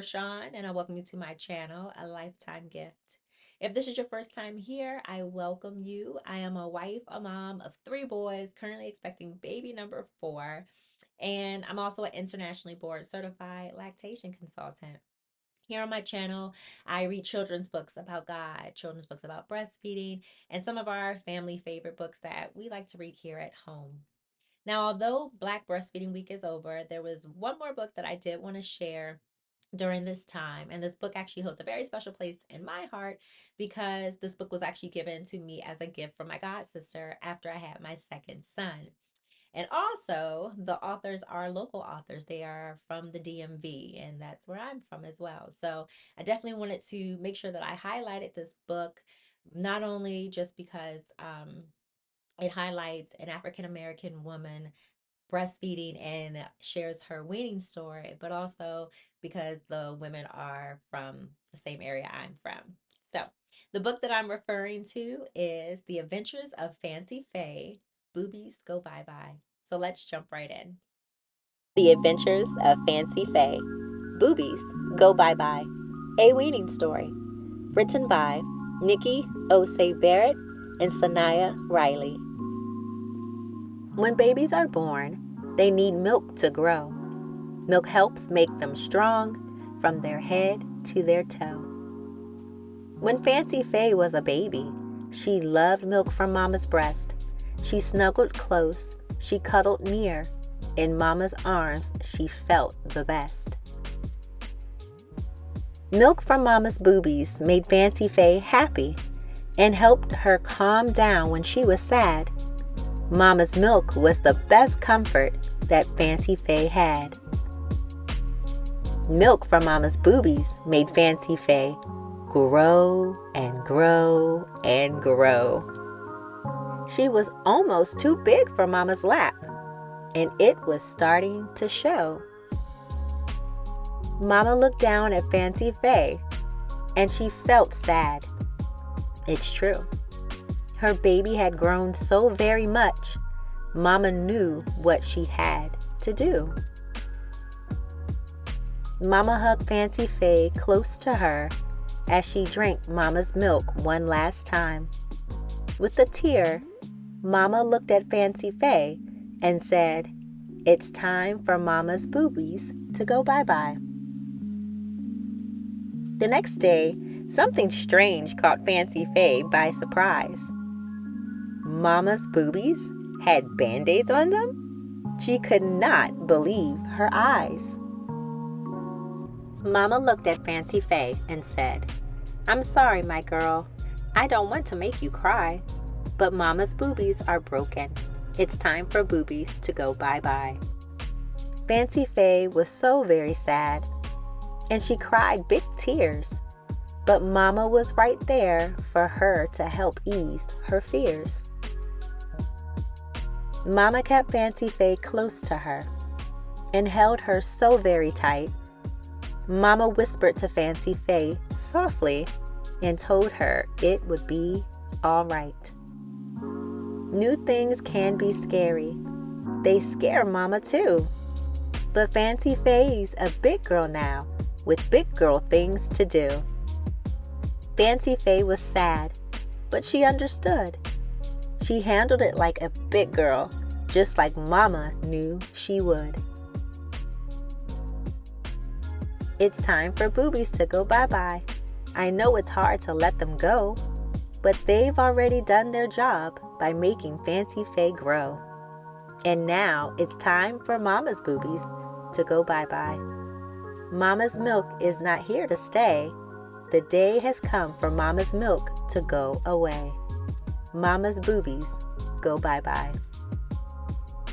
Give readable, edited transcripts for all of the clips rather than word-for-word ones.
Sean, and I welcome you to my channel, A Lifetime Gift. If this is your first time here, I welcome you. I am a wife, a mom of 3 boys, currently expecting baby number 4, and I'm also an internationally board certified lactation consultant. Here on my channel, I read children's books about God, children's books about breastfeeding, and some of our family favorite books that we like to read here at home. Now, although Black Breastfeeding Week is over, there was one more book that I did want to share during this time. And this book actually holds a very special place in my heart because this book was actually given to me as a gift from my god sister after I had my second son. And also, the authors are local authors. They are from the DMV, and that's where I'm from as well. So I definitely wanted to make sure that I highlighted this book, not only just because it highlights an African American woman breastfeeding and shares her weaning story, but also because the women are from the same area I'm from. So, the book that I'm referring to is The Adventures of Fancy Faye, Boobies Go Bye-Bye. So, let's jump right in. The Adventures of Fancy Faye, Boobies Go Bye-Bye, a weaning story, written by Nikki Osei-Barrett and Cyana Riley. When babies are born, they need milk to grow. Milk helps make them strong from their head to their toe. When Fancy Faye was a baby, she loved milk from Mama's breast. She snuggled close, she cuddled near. In Mama's arms, she felt the best. Milk from Mama's boobies made Fancy Faye happy and helped her calm down when she was sad. Mama's milk was the best comfort that Fancy Faye had. Milk from Mama's boobies made Fancy Faye grow and grow and grow. She was almost too big for Mama's lap, and it was starting to show. Mama looked down at Fancy Faye, and she felt sad. It's true. Her baby had grown so very much, Mama knew what she had to do. Mama hugged Fancy Faye close to her as she drank Mama's milk one last time. With a tear, Mama looked at Fancy Faye and said, "It's time for Mama's boobies to go bye-bye." The next day, something strange caught Fancy Faye by surprise. Mama's boobies had band-aids on them? She could not believe her eyes. Mama looked at Fancy Faye and said, "I'm sorry, my girl. I don't want to make you cry, but Mama's boobies are broken. It's time for boobies to go bye-bye." Fancy Faye was so very sad, and she cried big tears, but Mama was right there for her to help ease her fears. Mama kept Fancy Faye close to her and held her so very tight. Mama whispered to Fancy Faye softly and told her it would be all right. New things can be scary. They scare Mama too. But Fancy Faye's a big girl now with big girl things to do. Fancy Faye was sad, but she understood. She handled it like a big girl, just like Mama knew she would. It's time for boobies to go bye-bye. I know it's hard to let them go, but they've already done their job by making Fancy Faye grow. And now it's time for Mama's boobies to go bye-bye. Mama's milk is not here to stay. The day has come for Mama's milk to go away. Mama's boobies go bye-bye.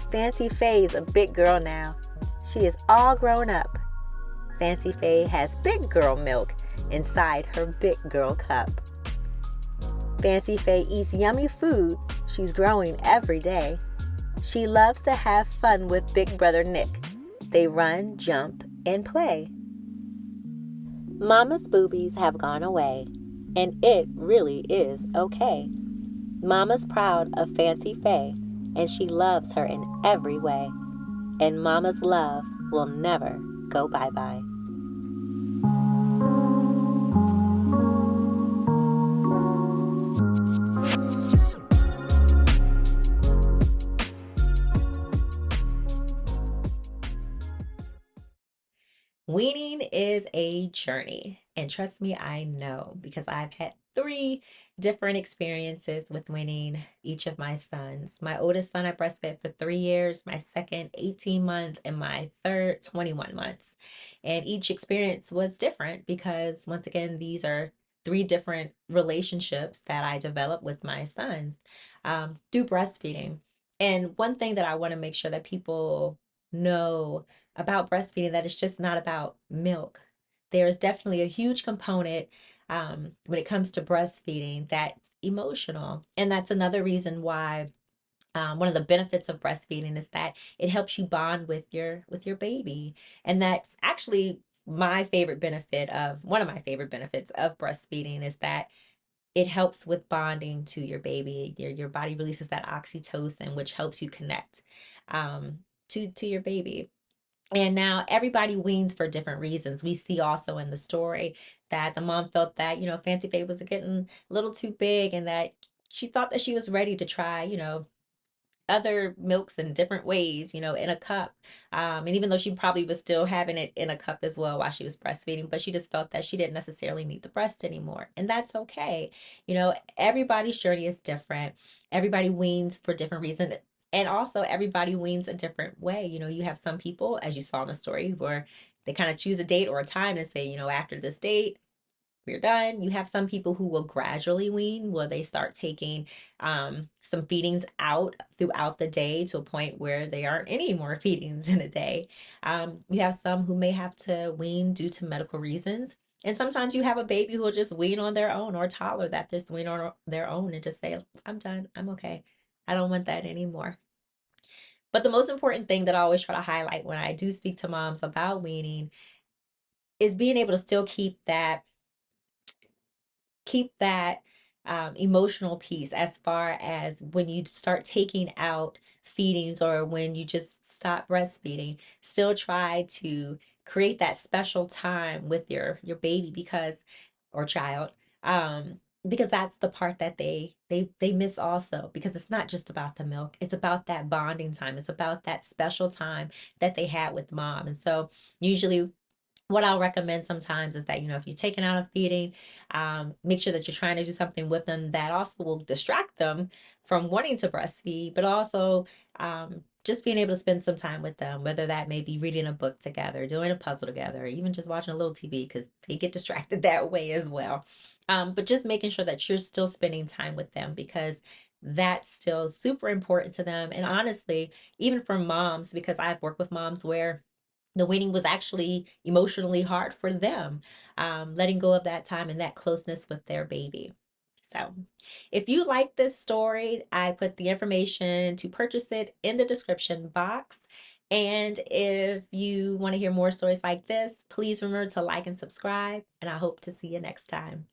Fancy Faye's a big girl now. She is all grown up. Fancy Faye has big girl milk inside her big girl cup. Fancy Faye eats yummy foods. She's growing every day. She loves to have fun with Big Brother Nick. They run, jump, and play. Mama's boobies have gone away, and it really is okay. Mama's proud of Fancy Faye, and she loves her in every way. And Mama's love will never go bye-bye. Weaning is a journey. And trust me, I know because I've had three different experiences with weaning each of my sons. My oldest son I breastfed for 3 years, my second 18 months, and my third 21 months. And each experience was different because, once again, these are three different relationships that I developed with my sons through breastfeeding. And one thing that I want to make sure that people know about breastfeeding that it's just not about milk. There is definitely a huge component when it comes to breastfeeding that's emotional. And that's another reason why one of the benefits of breastfeeding is that it helps you bond with your baby. And that's actually my favorite benefit of one of my favorite benefits of breastfeeding is that it helps with bonding to your baby. Your body releases that oxytocin, which helps you connect to your baby. And now everybody weans for different reasons. We see also in the story that the mom felt that, Fancy Faye was getting a little too big and that she thought that she was ready to try, other milks in different ways, in a cup. And even though she probably was still having it in a cup as well while she was breastfeeding, but she just felt that she didn't necessarily need the breast anymore. And that's okay. Everybody's journey is different. Everybody weans for different reasons. And also, everybody weans a different way. You have some people, as you saw in the story, where they kind of choose a date or a time and say, after this date, we're done. You have some people who will gradually wean, where they start taking some feedings out throughout the day to a point where there aren't any more feedings in a day. You have some who may have to wean due to medical reasons. And sometimes you have a baby who will just wean on their own or a toddler that just wean on their own and just say, I'm done. I'm okay. I don't want that anymore. But the most important thing that I always try to highlight when I do speak to moms about weaning is being able to still keep that emotional piece as far as when you start taking out feedings or when you just stop breastfeeding. Still try to create that special time with your baby because or child because that's the part that they miss also, because it's not just about the milk, it's about that bonding time, it's about that special time that they had with mom. And so usually what I'll recommend sometimes is that, if you're taking out a feeding, make sure that you're trying to do something with them that also will distract them from wanting to breastfeed, but also just being able to spend some time with them, whether that may be reading a book together, doing a puzzle together, or even just watching a little TV because they get distracted that way as well. But just making sure that you're still spending time with them because that's still super important to them. And honestly, even for moms, because I've worked with moms where the weaning was actually emotionally hard for them, letting go of that time and that closeness with their baby. So, if you like this story, I put the information to purchase it in the description box. And if you want to hear more stories like this, please remember to like and subscribe. And I hope to see you next time.